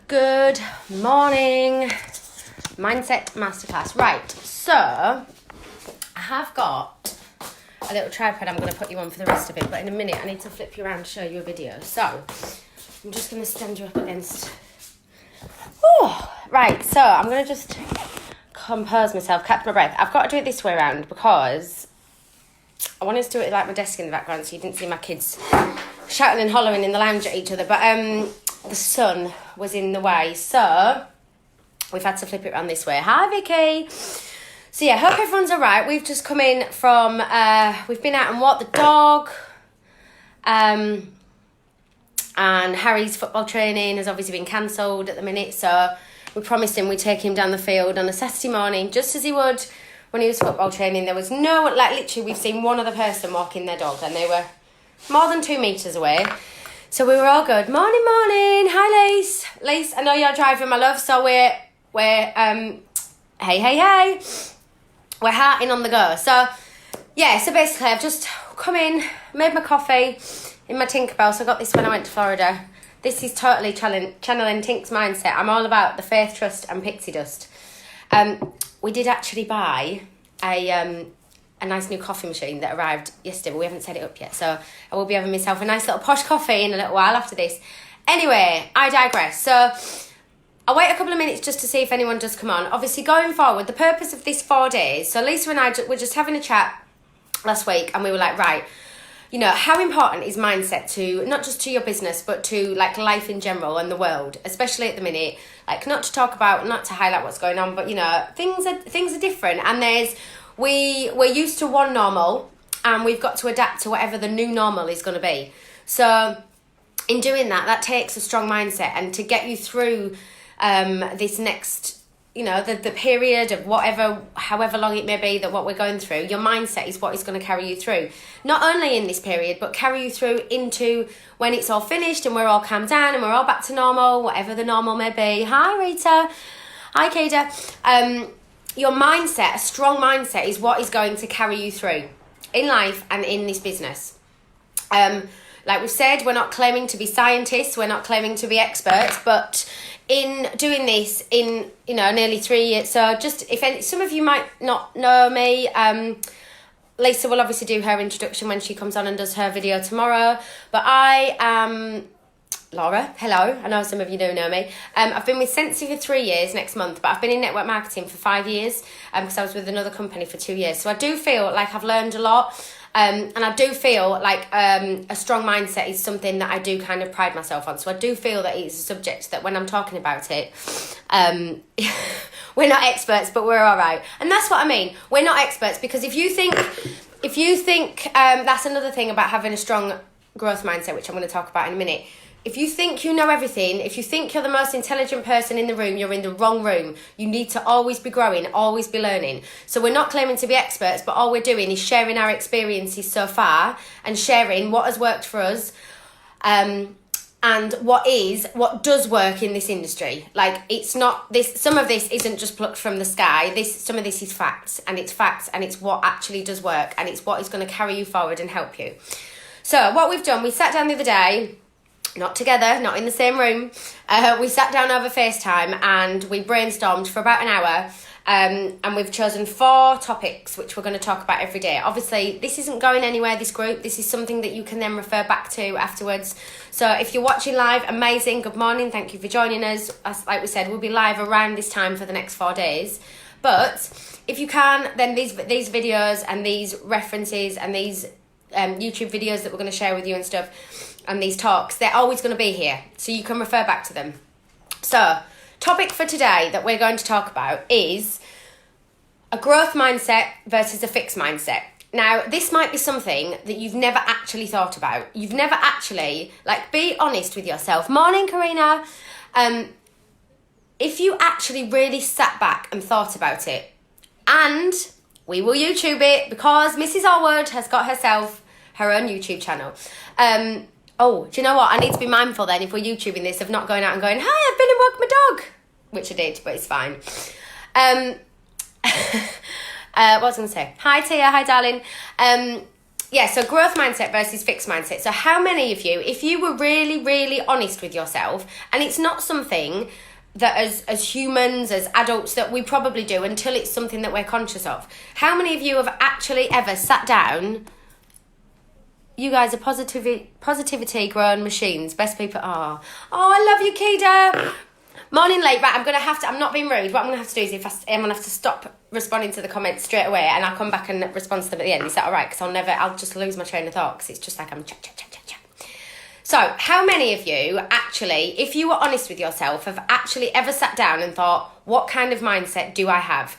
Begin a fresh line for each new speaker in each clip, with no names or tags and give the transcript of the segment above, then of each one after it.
Good morning, Mindset Masterclass. Right, so I have got a little tripod I'm going to put you on for the rest of it, but in a minute I need to flip you around to show you a video. So I'm just going to stand you up against... Right, so I'm going to just compose myself, catch my breath. I've got to do it this way around because I wanted to do it like my desk in the background so you didn't see my kids shouting and hollering in the lounge at each other, but the sun was in the way, so we've had to flip it around this way. Hi, Vicky. So yeah, hope everyone's all right. We've just come in from, we've been out and walked the dog, and Harry's football training has obviously been cancelled at the minute, so we promised him we'd take him down the field on a Saturday morning, just as he would when he was football training. There was no, like literally we've seen one other person walking their dog and they were more than 2 metres away. So we were all good. Morning. Hi, Lace. Lace, I know you're driving, my love, so we're hey. We're hearting on the go. So, yeah, so basically I've just come in, made my coffee in my Tinkerbell. So I got this when I went to Florida. This is totally channeling Tink's mindset. I'm all about the faith, trust and pixie dust. We did actually buy a nice new coffee machine that arrived yesterday, but we haven't set it up yet, so I will be having myself a nice little posh coffee in a little while after this. Anyway, I digress. So I'll wait a couple of minutes just to see if anyone does come on. Obviously, going forward, the purpose of this 4 days, so Lisa and I were just having a chat last week, and we were like, right, you know, how important is mindset to, not just to your business, but to like life in general and the world, especially at the minute, like not to highlight what's going on, but you know, things are different, and we're used to one normal and we've got to adapt to whatever the new normal is going to be. So in doing that takes a strong mindset, and to get you through this next, you know, the period of however long it may be that what we're going through, your mindset is what is going to carry you through. Not only in this period, but carry you through into when it's all finished and we're all calmed down and we're all back to normal, whatever the normal may be. Hi, Rita. Hi, Kada. Your mindset, a strong mindset, is what is going to carry you through in life and in this business. Like we've said, we're not claiming to be scientists, we're not claiming to be experts, but in doing this in, you know, nearly 3 years, so just some of you might not know me, Lisa will obviously do her introduction when she comes on and does her video tomorrow, but I am Laura. Hello. I know some of you don't know me. I've been with Sensi for 3 years next month, but I've been in network marketing for 5 years because I was with another company for 2 years. So I do feel like I've learned a lot, and I do feel like a strong mindset is something that I do kind of pride myself on. So I do feel that it's a subject that when I'm talking about it, we're not experts, but we're all right. And that's what I mean. We're not experts, because if you think that's another thing about having a strong growth mindset, which I'm going to talk about in a minute. If you think you know everything, if you think you're the most intelligent person in the room, you're in the wrong room. You need to always be growing, always be learning. So we're not claiming to be experts, but all we're doing is sharing our experiences so far and sharing what has worked for us, and what does work in this industry. Like, it's not this, some of this isn't just plucked from the sky. Some of this is facts, and it's what actually does work, and it's what is going to carry you forward and help you. So what we've done, we sat down the other day, not together, not in the same room. We sat down over FaceTime and we brainstormed for about an hour, and we've chosen 4 topics which we're going to talk about every day. Obviously, this isn't going anywhere, this group. This is something that you can then refer back to afterwards. So if you're watching live, amazing, good morning, thank you for joining us. As like we said, we'll be live around this time for the next 4 days. But if you can, then these videos and these references and these YouTube videos that we're going to share with you and stuff, and these talks, they're always going to be here, so you can refer back to them. So, topic for today that we're going to talk about is a growth mindset versus a fixed mindset. Now, this might be something that you've never actually thought about. You've never actually, be honest with yourself. Morning, Karina. If you actually really sat back and thought about it, and we will YouTube it because Mrs. Allwood has got herself her own YouTube channel. Oh, do you know what? I need to be mindful then, if we're YouTubing this, of not going out and going, hi, I've been and walked my dog. Which I did, but it's fine. What was I going to say? Hi, Tia. Hi, darling. yeah, so growth mindset versus fixed mindset. So how many of you, if you were really, really honest with yourself, and it's not something that as humans, as adults, that we probably do until it's something that we're conscious of. How many of you have actually ever sat down? You guys are positivity grown machines. Best people are. Oh, I love you, Kida. Morning late, right, I'm not being rude, what I'm going to have to do is I'm going to have to stop responding to the comments straight away, and I'll come back and respond to them at the end. Is that alright? Because I'll just lose my train of thought, because it's just like I'm chat. So, how many of you actually, if you were honest with yourself, have actually ever sat down and thought, what kind of mindset do I have?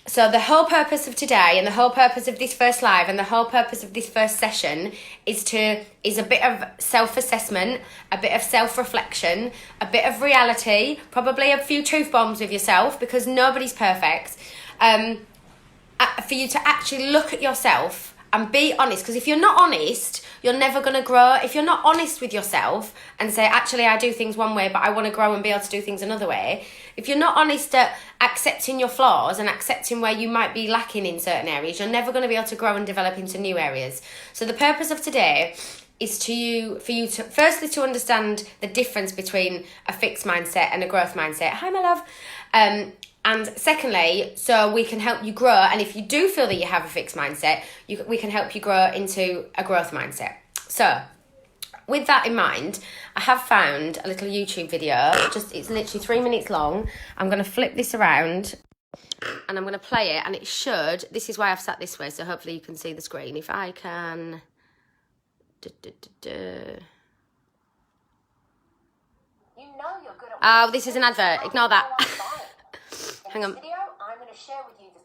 So the whole purpose of today and the whole purpose of this first live and the whole purpose of this first session is a bit of self-assessment, a bit of self-reflection, a bit of reality, probably a few truth bombs with yourself, because nobody's perfect, for you to actually look at yourself and be honest. Because if you're not honest, you're never going to grow. If you're not honest with yourself and say, actually, I do things one way, but I want to grow and be able to do things another way. If you're not honest at accepting your flaws and accepting where you might be lacking in certain areas, you're never going to be able to grow and develop into new areas. So the purpose of today is for you to firstly to understand the difference between a fixed mindset and a growth mindset. Hi, my love. And secondly, so we can help you grow. And if you do feel that you have a fixed mindset, we can help you grow into a growth mindset. So with that in mind, I have found a little YouTube video. It's literally 3 minutes long. I'm going to flip this around and I'm going to play it. And it should, this is why I've sat this way. So hopefully you can see the screen. If I can... Oh, this is an advert. Ignore that. Hang on.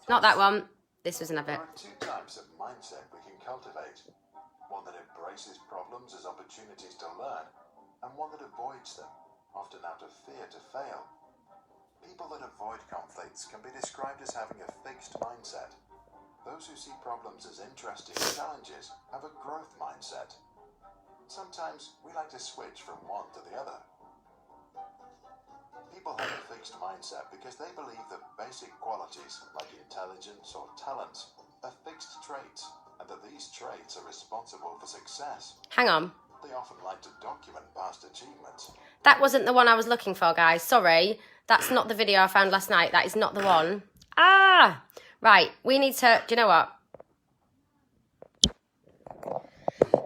Not that one. This was an advert.
There are two types of mindset we can cultivate. One that embraces problems as opportunities to learn, and one that avoids them, often out of fear to fail. People that avoid conflicts can be described as having a fixed mindset. Those who see problems as interesting challenges have a growth mindset. Sometimes we like to switch from one to the other. People have a fixed mindset because they believe that basic qualities like intelligence or talent are fixed traits, and that these traits are responsible for success.
Hang on.
They often like to document past achievements.
That wasn't the one I was looking for, guys. Sorry. That's not the video I found last night. That is not the one. Ah! Right. We need to... Do you know what?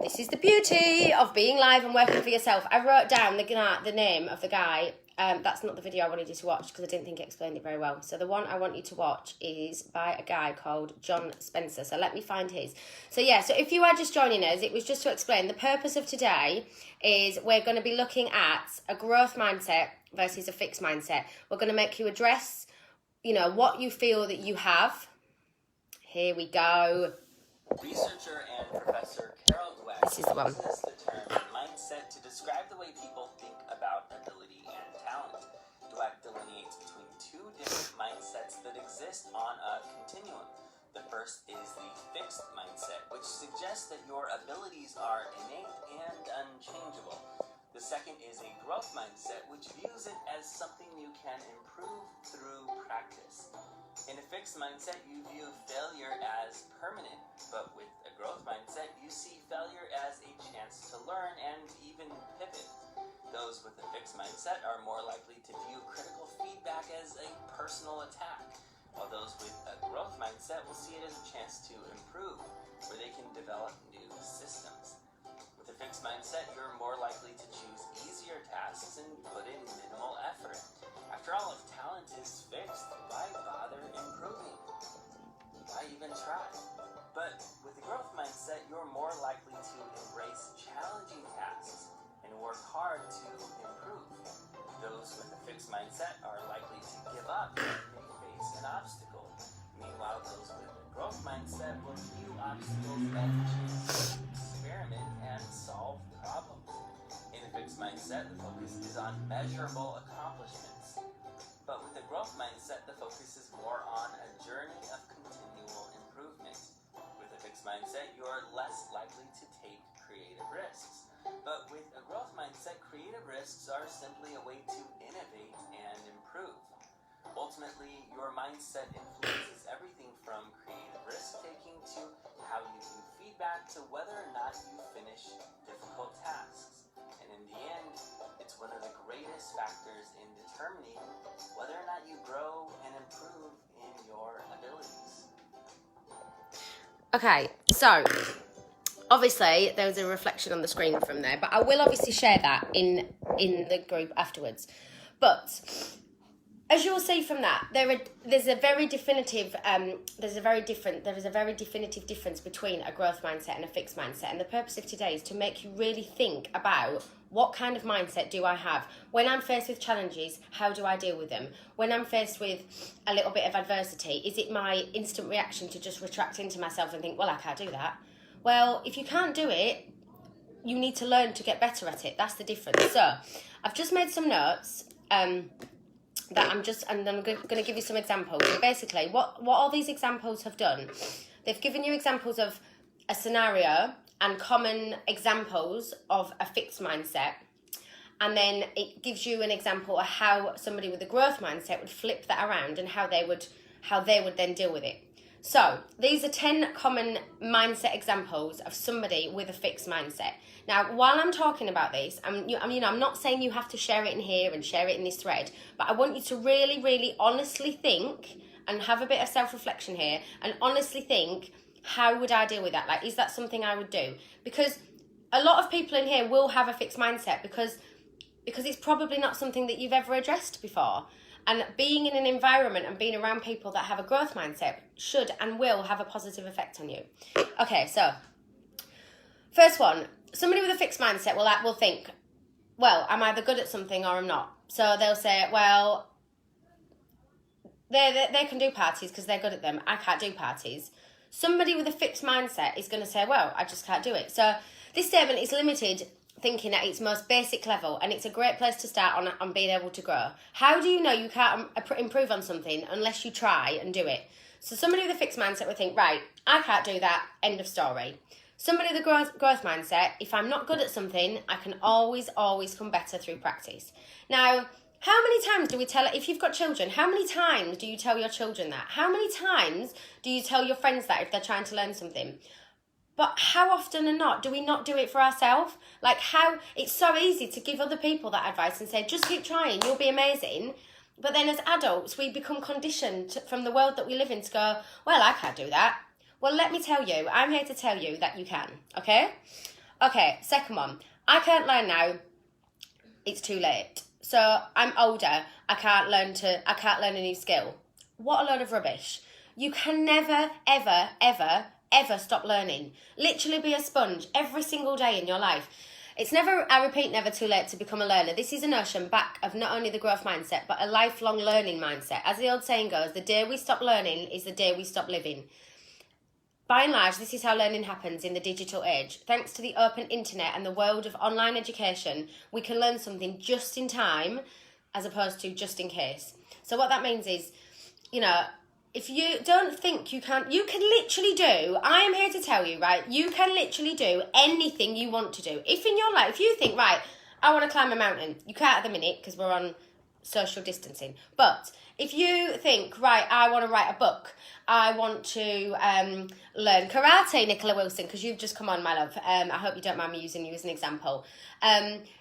This is the beauty of being live and working for yourself. I wrote down the name of the guy. That's not the video I wanted you to watch because I didn't think it explained it very well. So the one I want you to watch is by a guy called John Spencer. So let me find his. So yeah, so if you are just joining us, it was just to explain the purpose of today is we're going to be looking at a growth mindset versus a fixed mindset. We're going to make you address, what you feel that you have. Here we go.
Researcher and Professor Carol Dweck uses the term mindset to describe the way people think about ability and talent. Dweck delineates between two different mindsets that exist on a continuum. The first is the fixed mindset, which suggests that your abilities are innate and unchangeable. The second is a growth mindset, which views it as something you can improve through practice. In a fixed mindset, you view failure as permanent, but with a growth mindset, you see failure as a chance to learn and even pivot. Those with a fixed mindset are more likely to view critical feedback as a personal attack, while those with a growth mindset will see it as a chance to improve, where they can develop new systems. With a fixed mindset, you're more likely to choose easier tasks and put in minimal effort. After all, if talent is fixed, why bother improving? Why even try? But with a growth mindset, you're more likely to embrace challenging tasks and work hard to improve. Those with a fixed mindset are likely to give up when they face an obstacle. Meanwhile, those with a growth mindset will view obstacles as a chance to experiment and solve problems. In a fixed mindset, the focus is on measurable accomplishments. But with a growth mindset, the focus is more on a journey of continual improvement. With a fixed mindset, you're less likely to take creative risks. But with a growth mindset, creative risks are simply a way to innovate and improve. Ultimately, your mindset influences everything from creative risk-taking to how you view feedback to whether or not you finish difficult tasks. And in the end, it's one of the greatest factors in determining whether or not you grow and improve in your abilities.
Okay, so obviously there was a reflection on the screen from there, but I will obviously share that in the group afterwards. But as you'll see from that, there is a very definitive difference between a growth mindset and a fixed mindset. And the purpose of today is to make you really think about what kind of mindset do I have when I'm faced with challenges. How do I deal with them? When I'm faced with a little bit of adversity, is it my instant reaction to just retract into myself and think, well, I can't do that? Well, if you can't do it, you need to learn to get better at it. That's the difference. So I've just made some notes. That I'm going to give you some examples. And basically, what all these examples have done, they've given you examples of a scenario and common examples of a fixed mindset. And then it gives you an example of how somebody with a growth mindset would flip that around and how they would then deal with it. So these are 10 common mindset examples of somebody with a fixed mindset. Now, while I'm talking about this, I'm not saying you have to share it in here and share it in this thread, but I want you to really, really honestly think and have a bit of self-reflection here and honestly think, how would I deal with that? Like, is that something I would do? Because a lot of people in here will have a fixed mindset because it's probably not something that you've ever addressed before. And being in an environment and being around people that have a growth mindset should and will have a positive effect on you. Okay, so first one, somebody with a fixed mindset will think, well, I'm either good at something or I'm not. So they'll say, well, they can do parties because they're good at them. I can't do parties. Somebody with a fixed mindset is going to say, well, I just can't do it. So this statement is limited thinking at its most basic level, and it's a great place to start on being able to grow. How do you know you can't improve on something unless you try and do it? So somebody with a fixed mindset would think, right, I can't do that, end of story. Somebody with a growth mindset, if I'm not good at something, I can always come better through practice. Now, how many times do we tell it? If you've got children, how many times do you tell your children that? How many times do you tell your friends that if they're trying to learn something? But how often or not do we not do it for ourselves? Like, how it's so easy to give other people that advice and say, just keep trying, you'll be amazing. But then as adults, we become conditioned from the world that we live in to go, well, I can't do that. Well, let me tell you, I'm here to tell you that you can, okay? Okay, second one. I can't learn now. It's too late. So I'm older. I can't learn a new skill. What a load of rubbish. You can never, ever, ever, ever stop learning. Literally be a sponge every single day in your life. It's never, I repeat, never too late to become a learner. This is a notion back of not only the growth mindset, but a lifelong learning mindset. As the old saying goes, the day we stop learning is the day we stop living. By and large, this is how learning happens in the digital age. Thanks to the open internet and the world of online education, we can learn something just in time as opposed to just in case. So what that means is, if you don't think you can literally do, I am here to tell you, right, you can literally do anything you want to do. If in your life, if you think, right, I want to climb a mountain, you can't at the minute because we're on social distancing. But if you think, right, I want to write a book, I want to learn karate, Nicola Wilson, because you've just come on, my love. I hope you don't mind me using you as an example.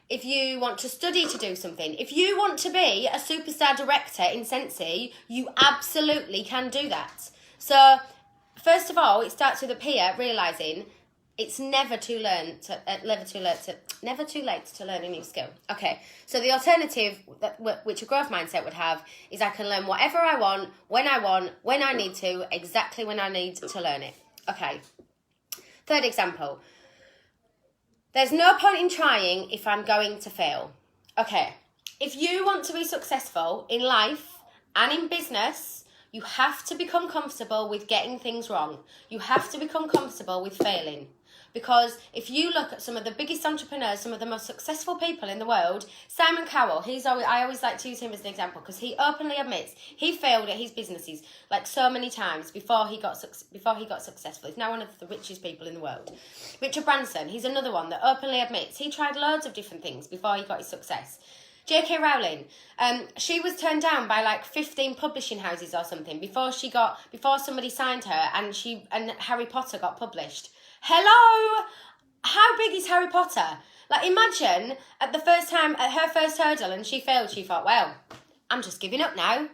If you want to study to do something, if you want to be a superstar director in Sensi, you absolutely can do that. So, first of all, it starts with a peer realising it's never too late to learn a new skill. Okay, so the alternative which a growth mindset would have is I can learn whatever I want, when I need to, exactly when I need to learn it. Okay, third example. There's no point in trying if I'm going to fail. Okay, if you want to be successful in life and in business, you have to become comfortable with getting things wrong. You have to become comfortable with failing. Because if you look at some of the biggest entrepreneurs, some of the most successful people in the world, Simon Cowell, I always like to use him as an example because he openly admits he failed at his businesses like so many times before he got successful. He's now one of the richest people in the world. Richard Branson, he's another one that openly admits he tried loads of different things before he got his success. J.K. Rowling, she was turned down by like 15 publishing houses or something before somebody signed her, and Harry Potter got published. Hello, how big is Harry Potter? Like, imagine at her first hurdle, and she failed. She thought, well, I'm just giving up now.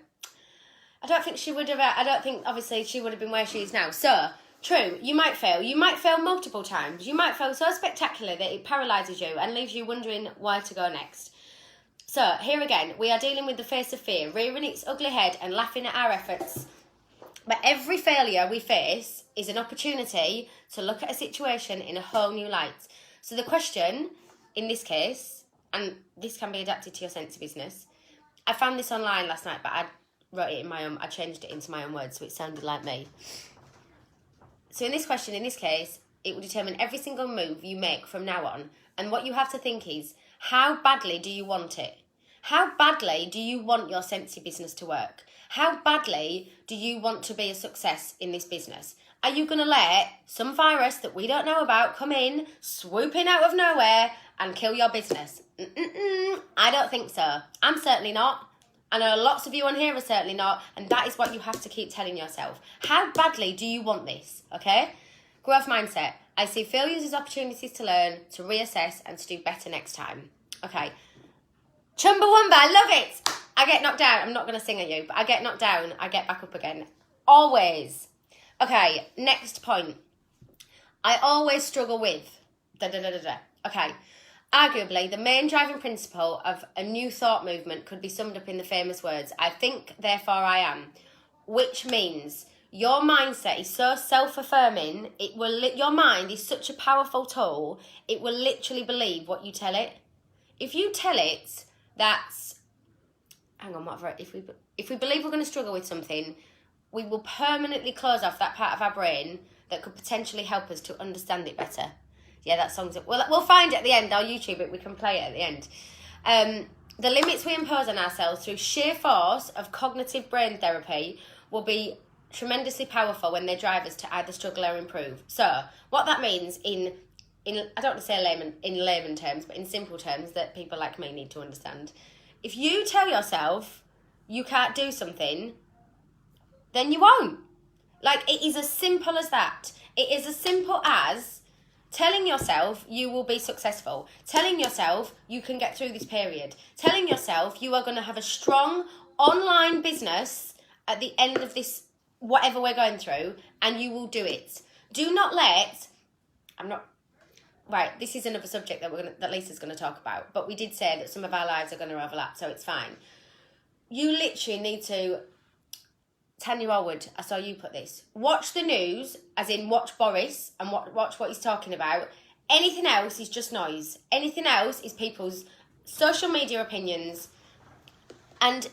I don't think obviously she would have been where she is now. So, true, you might fail. You might fail multiple times. You might fail so spectacularly that it paralyses you and leaves you wondering where to go next. So, here again, we are dealing with the face of fear, rearing its ugly head and laughing at our efforts. But every failure we face is an opportunity to look at a situation in a whole new light. So the question, in this case, and this can be adapted to your sense of business, I found this online last night, but I wrote it I changed it into my own words so it sounded like me. So in this question, in this case, it will determine every single move you make from now on. And what you have to think is, how badly do you want it? How badly do you want your Scentsy business to work? How badly do you want to be a success in this business? Are you going to let some virus that we don't know about come in, swoop in out of nowhere, and kill your business? I don't think so. I'm certainly not. I know lots of you on here are certainly not, and that is what you have to keep telling yourself. How badly do you want this, okay? Growth mindset. I see failures as opportunities to learn, to reassess, and to do better next time. Okay. Chumbawamba, I love it. I get knocked down. I'm not going to sing at you, but I get knocked down. I get back up again. Always. Okay, next point. I always struggle with... Okay. Arguably, the main driving principle of a new thought movement could be summed up in the famous words, I think, therefore I am. Which means your mindset is so self-affirming, your mind is such a powerful tool, it will literally believe what you tell it. If you tell it that, if we believe we're going to struggle with something, we will permanently close off that part of our brain that could potentially help us to understand it better. Yeah, that song's... We'll find it at the end. I'll YouTube it. We can play it at the end. The limits we impose on ourselves through sheer force of cognitive brain therapy will be tremendously powerful when they drive us to either struggle or improve. So, what that means in I don't want to say in layman terms, but in simple terms that people like me need to understand. If you tell yourself you can't do something, then you won't. Like, it is as simple as that. It is as simple as telling yourself you will be successful. Telling yourself you can get through this period. Telling yourself you are going to have a strong online business at the end of this, whatever we're going through, and you will do it. Do not let... Right, this is another subject that Lisa's going to talk about, but we did say that some of our lives are going to overlap, so it's fine. You literally need to... Tanya Allwood, I saw you put this. Watch the news, as in watch Boris and watch what he's talking about. Anything else is just noise. Anything else is people's social media opinions. And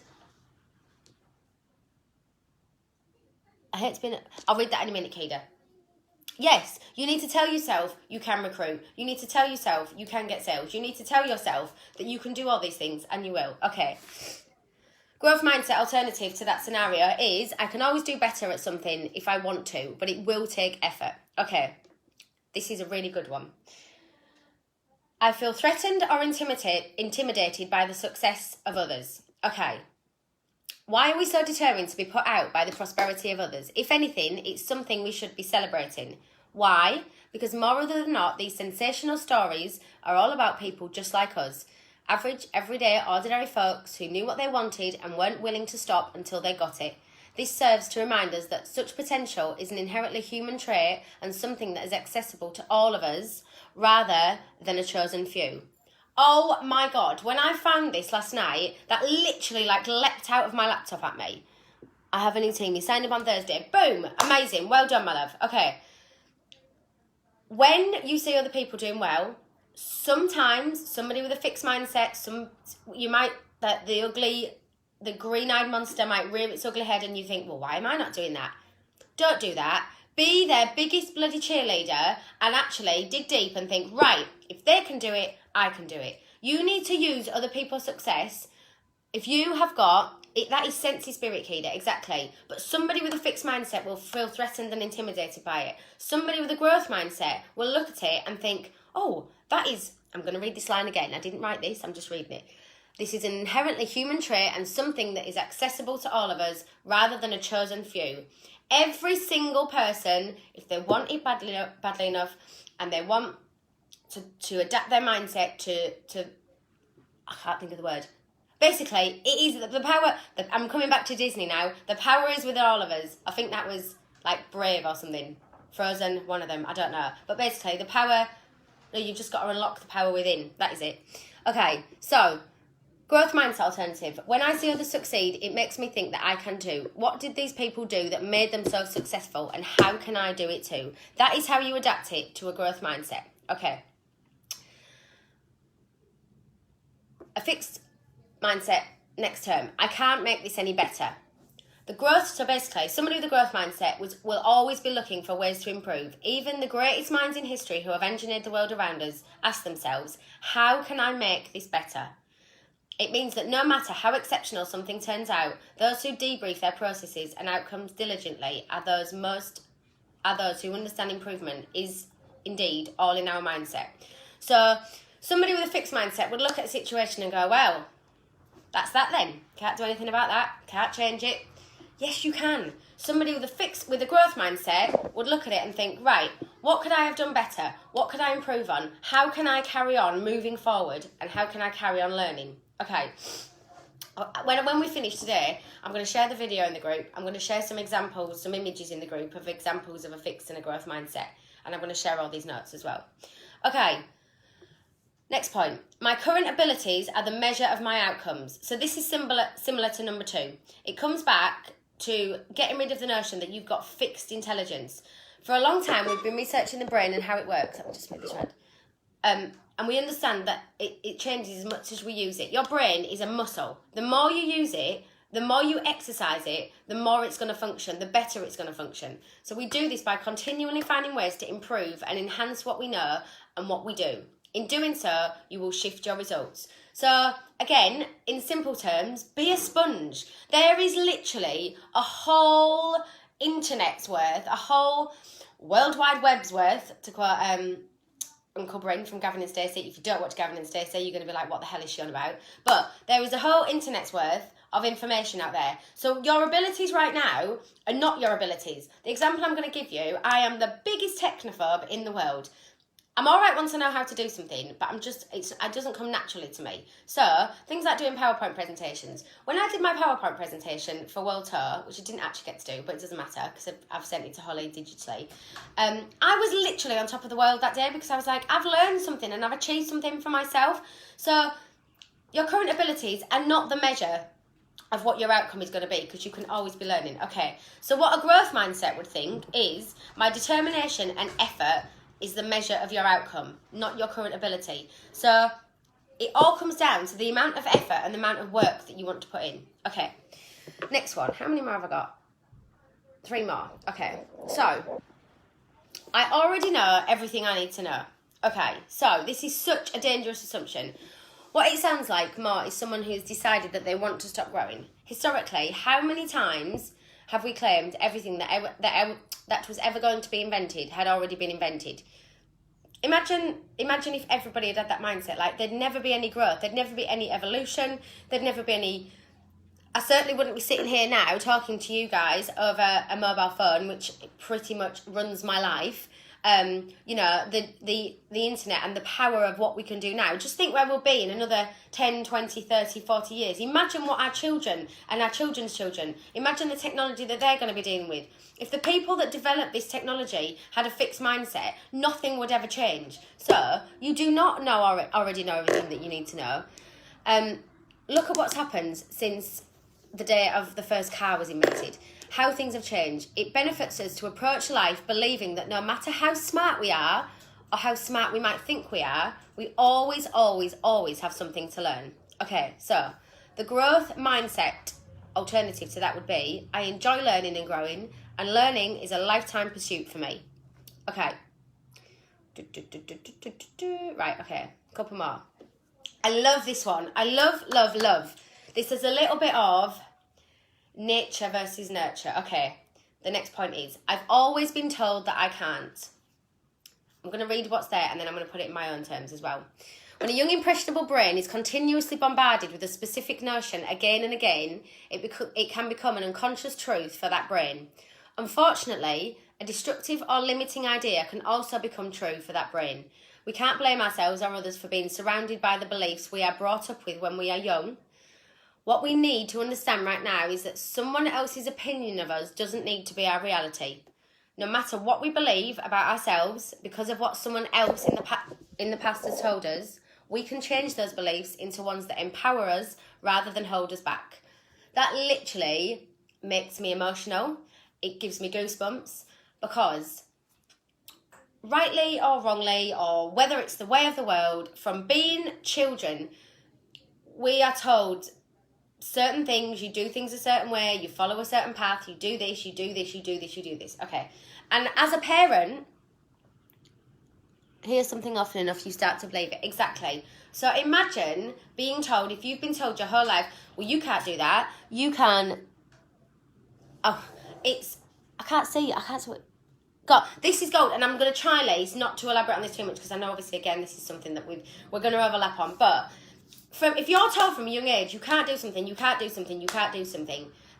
I'll read that in a minute, Kida. Yes, you need to tell yourself you can recruit. You need to tell yourself you can get sales. You need to tell yourself that you can do all these things, and you will. Okay. Growth mindset alternative to that scenario is I can always do better at something if I want to, but it will take effort. Okay, this is a really good one. I feel threatened or intimidated by the success of others. Okay. Why are we so determined to be put out by the prosperity of others? If anything, it's something we should be celebrating. Why? Because more often than not, these sensational stories are all about people just like us. Average, everyday, ordinary folks who knew what they wanted and weren't willing to stop until they got it. This serves to remind us that such potential is an inherently human trait and something that is accessible to all of us rather than a chosen few. Oh my God, when I found this last night, that literally leapt out of my laptop at me. I have a new team, you signed up on Thursday. Boom, amazing, well done my love. Okay. When you see other people doing well, sometimes somebody with a fixed mindset, the green-eyed monster might rear its ugly head and you think, well, why am I not doing that? Don't do that. Be their biggest bloody cheerleader and actually dig deep and think, right, if they can do it, I can do it. You need to use other people's success. If you have got, that is Scentsy spirit, Kida, exactly. But somebody with a fixed mindset will feel threatened and intimidated by it. Somebody with a growth mindset will look at it and think, oh, that is, I'm going to read this line again. I didn't write this, I'm just reading it. This is an inherently human trait and something that is accessible to all of us rather than a chosen few. Every single person, if they want it badly enough and they want to adapt their mindset to I can't think of the word. Basically, it is the power. I'm coming back to Disney now. The power is within all of us. I think that was like Brave or something. Frozen, one of them. I don't know. But basically, the power. No, you've just got to unlock the power within. That is it. Okay, so growth mindset alternative. When I see others succeed, it makes me think that I can too. What did these people do that made them so successful, and how can I do it too? That is how you adapt it to a growth mindset. Okay. A fixed mindset next term. I can't make this any better. The growth, so basically, somebody with a growth mindset will always be looking for ways to improve. Even the greatest minds in history who have engineered the world around us ask themselves, how can I make this better? It means that no matter how exceptional something turns out, those who debrief their processes and outcomes diligently are those who understand improvement is indeed all in our mindset. So somebody with a fixed mindset would look at a situation and go, well, that's that then. Can't do anything about that. Can't change it. Yes, you can. Somebody with a growth mindset would look at it and think, right, what could I have done better? What could I improve on? How can I carry on moving forward? And how can I carry on learning? Okay. When we finish today, I'm going to share the video in the group. I'm going to share some examples, some images in the group of examples of a fixed and a growth mindset. And I'm going to share all these notes as well. Okay. Next point. My current abilities are the measure of my outcomes. So this is similar to number 2. It comes back to getting rid of the notion that you've got fixed intelligence. For a long time, we've been researching the brain and how it works. Let me just make this red. And we understand that it changes as much as we use it. Your brain is a muscle. The more you use it, the more you exercise it, the more it's going to function, the better it's going to function. So we do this by continually finding ways to improve and enhance what we know and what we do. In doing so, you will shift your results. So, again, in simple terms, be a sponge. There is literally a whole internet's worth, a whole World Wide Web's worth, to quote Uncle Bryn from Gavin and Stacey. If you don't watch Gavin and Stacey, you're going to be like, what the hell is she on about? But there is a whole internet's worth of information out there. So your abilities right now are not your abilities. The example I'm going to give you, I am the biggest technophobe in the world. I'm all right once I know how to do something, but it doesn't come naturally to me. So, things like doing PowerPoint presentations. When I did my PowerPoint presentation for World Tour, which I didn't actually get to do, but it doesn't matter because I've sent it to Holly digitally, I was literally on top of the world that day because I was like, I've learned something and I've achieved something for myself. So, your current abilities are not the measure of what your outcome is going to be because you can always be learning. Okay, so what a growth mindset would think is my determination and effort is the measure of your outcome, not your current ability. So it all comes down to the amount of effort and the amount of work that you want to put in. Okay, next one. How many more have I got? 3 more. Okay, so I already know everything I need to know. Okay, so this is such a dangerous assumption. What it sounds like more is someone who's decided that they want to stop growing. Historically, how many times have we claimed everything that was ever going to be invented had already been invented? Imagine if everybody had that mindset. Like, there'd never be any growth. There'd never be any evolution. There'd never be any... I certainly wouldn't be sitting here now talking to you guys over a mobile phone, which pretty much runs my life. The internet and the power of what we can do now. Just think where we'll be in another 10, 20, 30, 40 years. Imagine what our children and our children's children, imagine the technology that they're going to be dealing with. If the people that developed this technology had a fixed mindset, nothing would ever change. So, you do not already know everything that you need to know. Look at what's happened since the day of the first car was invented. How things have changed. It benefits us to approach life believing that no matter how smart we are or how smart we might think we are, we always, always, always have something to learn. Okay, so the growth mindset alternative to that would be, I enjoy learning and growing, and learning is a lifetime pursuit for me. Okay. Right, okay, a couple more. I love this one. I love. This is a little bit of nature versus nurture. Okay, the next point is, I've always been told that I can't. I'm going to read what's there and then I'm going to put it in my own terms as well. When a young impressionable brain is continuously bombarded with a specific notion again and again, it can become an unconscious truth for that brain. Unfortunately, a destructive or limiting idea can also become true for that brain. We can't blame ourselves or others for being surrounded by the beliefs we are brought up with when we are young. What we need to understand right now is that someone else's opinion of us doesn't need to be our reality. No matter what we believe about ourselves, because of what someone else in the past has told us, we can change those beliefs into ones that empower us rather than hold us back. That literally makes me emotional. It gives me goosebumps because, rightly or wrongly, or whether it's the way of the world, from being children, we are told certain things, you do things a certain way, you follow a certain path, you do this, you do this, you do this, you do this. Okay. And as a parent, hear something often enough, you start to believe it. Exactly. So imagine being told, if you've been told your whole life, well, you can't do that, you can, I can't see it. God, this is gold, and I'm going to try, Lace, not to elaborate on this too much, because I know, obviously, again, this is something that we're going to overlap on, but if you're told from a young age, you can't do something,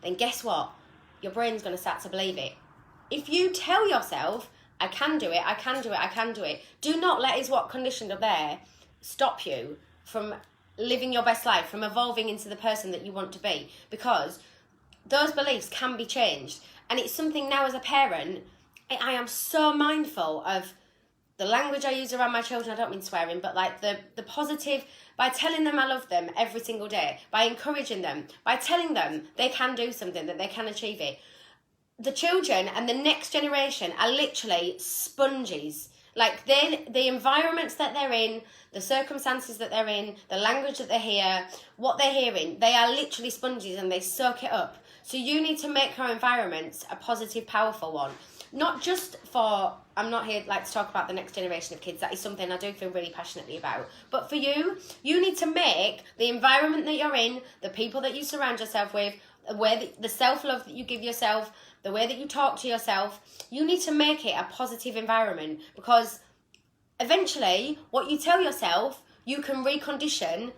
then guess what? Your brain's going to start to believe it. If you tell yourself, I can do it, do not let is what conditioned up there stop you from living your best life, from evolving into the person that you want to be, because those beliefs can be changed. And it's something now as a parent, I am so mindful of the language I use around my children. I don't mean swearing, but like the positive, by telling them I love them every single day, by encouraging them, by telling them they can do something, that they can achieve it. The children and the next generation are literally sponges. Like the environments that they're in, the circumstances that they're in, the language that they hear, what they're hearing, they are literally sponges and they soak it up. So you need to make your environments a positive, powerful one. Not just for, I'm not here to talk about the next generation of kids. That is something I do feel really passionately about. But for you need to make the environment that you're in, the people that you surround yourself with, the self-love that you give yourself, the way that you talk to yourself, you need to make it a positive environment, because eventually what you tell yourself, you can recondition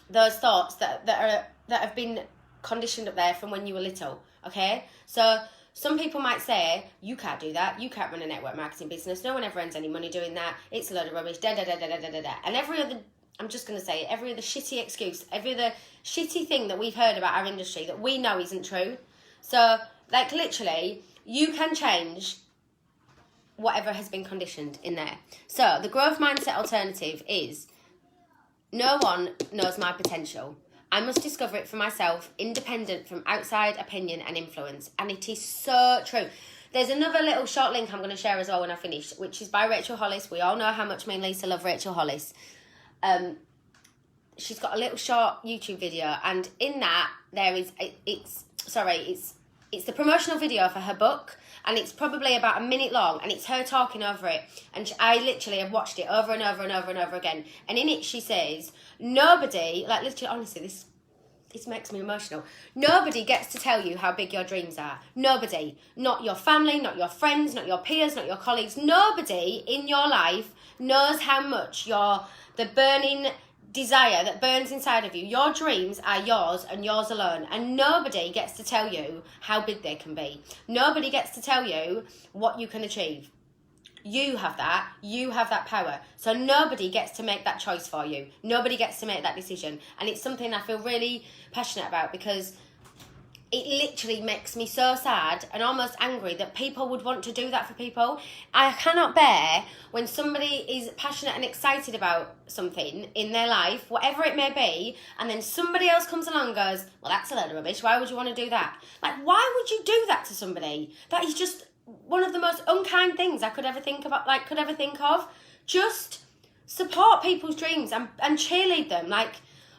those thoughts that have been conditioned up there from when you were little. Okay, so some people might say, you can't do that, you can't run a network marketing business, no one ever earns any money doing that, it's a load of rubbish, da da da da da da da. And every other shitty excuse, every other shitty thing that we've heard about our industry that we know isn't true. So literally, you can change whatever has been conditioned in there. So the growth mindset alternative is, no one knows my potential. I must discover it for myself, independent from outside opinion and influence. And it is so true. There's another little short link I'm going to share as well when I finish, which is by Rachel Hollis. We all know how much me and Lisa love Rachel Hollis. She's got a little short YouTube video, and in that it's the promotional video for her book, and it's probably about a minute long, and it's her talking over it, and I literally have watched it over and over and over and over again. And in it she says, nobody, literally, honestly, this makes me emotional. Nobody gets to tell you how big your dreams are. Nobody. Not your family, not your friends, not your peers, not your colleagues. Nobody in your life knows how much the burning desire that burns inside of you, your dreams are yours and yours alone, and nobody gets to tell you how big they can be. Nobody gets to tell you what you can achieve. You have that power. So nobody gets to make that choice for you. Nobody gets to make that decision. And it's something I feel really passionate about, because it literally makes me so sad and almost angry that people would want to do that for people. I cannot bear when somebody is passionate and excited about something in their life, whatever it may be, and then somebody else comes along and goes, well, that's a load of rubbish, why would you want to do that? Why would you do that to somebody? That is just one of the most unkind things I could ever think of. Just support people's dreams and cheerlead them.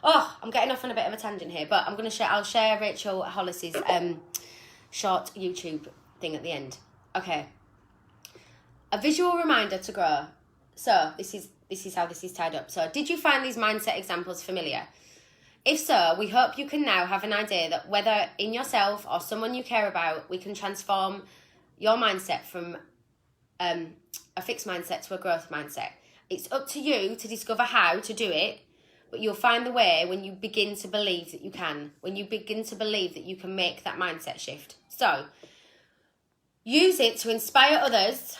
I'm getting off on a bit of a tangent here, but I'll share Rachel Hollis's short YouTube thing at the end. Okay. A visual reminder to grow. So this is how this is tied up. So did you find these mindset examples familiar? If so, we hope you can now have an idea that whether in yourself or someone you care about, we can transform your mindset from a fixed mindset to a growth mindset. It's up to you to discover how to do it, but you'll find the way when you begin to believe that you can, when you begin to believe that you can make that mindset shift. So, use it to inspire others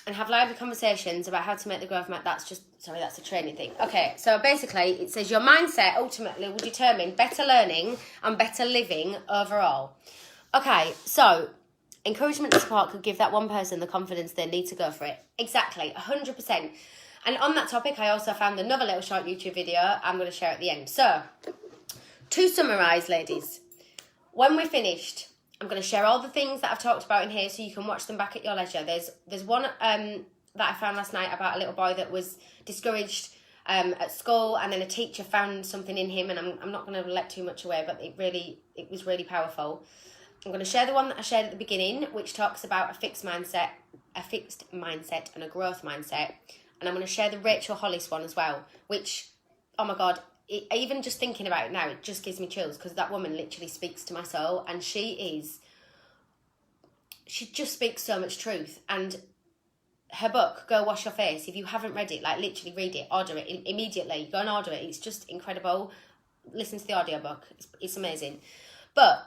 and have lively conversations about how to make the growth mindset. That's a training thing. Okay, so basically it says your mindset ultimately will determine better learning and better living overall. Okay, so encouragement and support could give that one person the confidence they need to go for it. Exactly, 100%. And on that topic, I also found another little short YouTube video I'm going to share at the end. So, to summarise, ladies, when we're finished, I'm going to share all the things that I've talked about in here so you can watch them back at your leisure. There's one that I found last night about a little boy that was discouraged at school, and then a teacher found something in him, and I'm not going to let too much away, but it was really powerful. I'm going to share the one that I shared at the beginning, which talks about a fixed mindset and a growth mindset. And I'm going to share the Rachel Hollis one as well, which, oh my God, even just thinking about it now, it just gives me chills, because that woman literally speaks to my soul, and she just speaks so much truth. And her book, Go Wash Your Face, if you haven't read it, like literally read it, order it immediately, go and order it. It's just incredible. Listen to the audiobook. It's amazing. But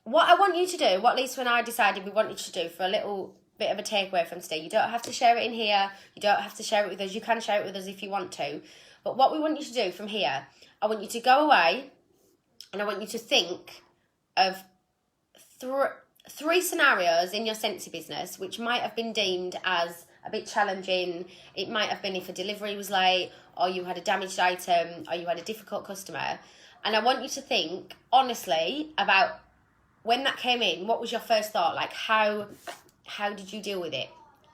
what I want you to do, what Lisa and I decided we wanted to do for a little bit of a takeaway from today, you don't have to share it in here, you don't have to share it with us, you can share it with us if you want to, but what we want you to do from here, I want you to go away and I want you to think of three scenarios in your Scentsy business which might have been deemed as a bit challenging. It might have been if a delivery was late, or you had a damaged item, or you had a difficult customer, and I want you to think honestly about when that came in, what was your first thought? Like, how did you deal with it?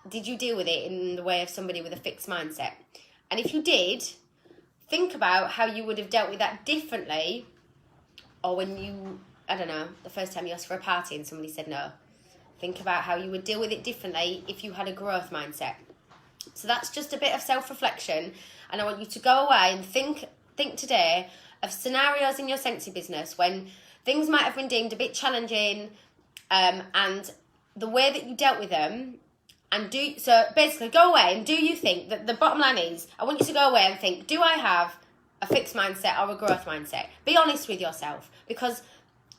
Did you deal with it in the way of somebody with a fixed mindset? And if you did, think about how you would have dealt with that differently, or when you, I don't know, the first time you asked for a party and somebody said no. Think about how you would deal with it differently if you had a growth mindset. So that's just a bit of self-reflection, and I want you to go away and think today of scenarios in your Scentsy business when things might have been deemed a bit challenging, and the way that you dealt with them, so basically go away and do you think that the bottom line is, I want you to go away and think, do I have a fixed mindset or a growth mindset? Be honest with yourself, because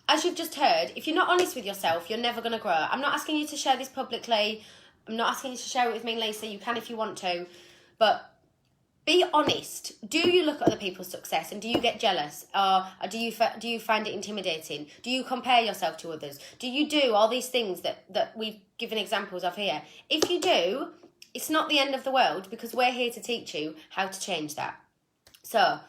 as you've just heard, if you're not honest with yourself, you're never going to grow. I'm not asking you to share this publicly. I'm not asking you to share it with me and Lisa. You can if you want to, but be honest. Do you look at other people's success and do you get jealous? Or do you find it intimidating? Do you compare yourself to others? Do you do all these things that we've given examples of here? If you do, it's not the end of the world, because we're here to teach you how to change that. So,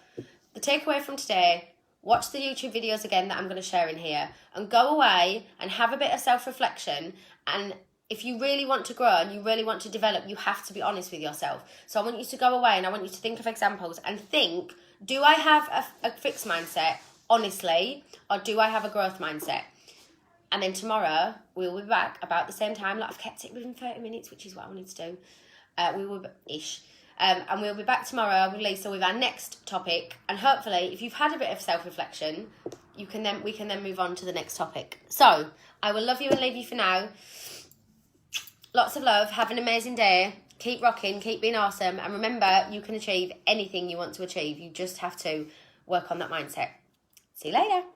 the takeaway from today, watch the YouTube videos again that I'm going to share in here, and go away and have a bit of self-reflection. And if you really want to grow and you really want to develop, you have to be honest with yourself. So I want you to go away and I want you to think of examples and think, do I have a fixed mindset, honestly, or do I have a growth mindset? And then tomorrow, we'll be back about the same time. Like, I've kept it within 30 minutes, which is what I wanted to do. And we'll be back tomorrow with Lisa with our next topic. And hopefully, if you've had a bit of self-reflection, we can then move on to the next topic. So, I will love you and leave you for now. Lots of love. Have an amazing day. Keep rocking. Keep being awesome. And remember, you can achieve anything you want to achieve. You just have to work on that mindset. See you later.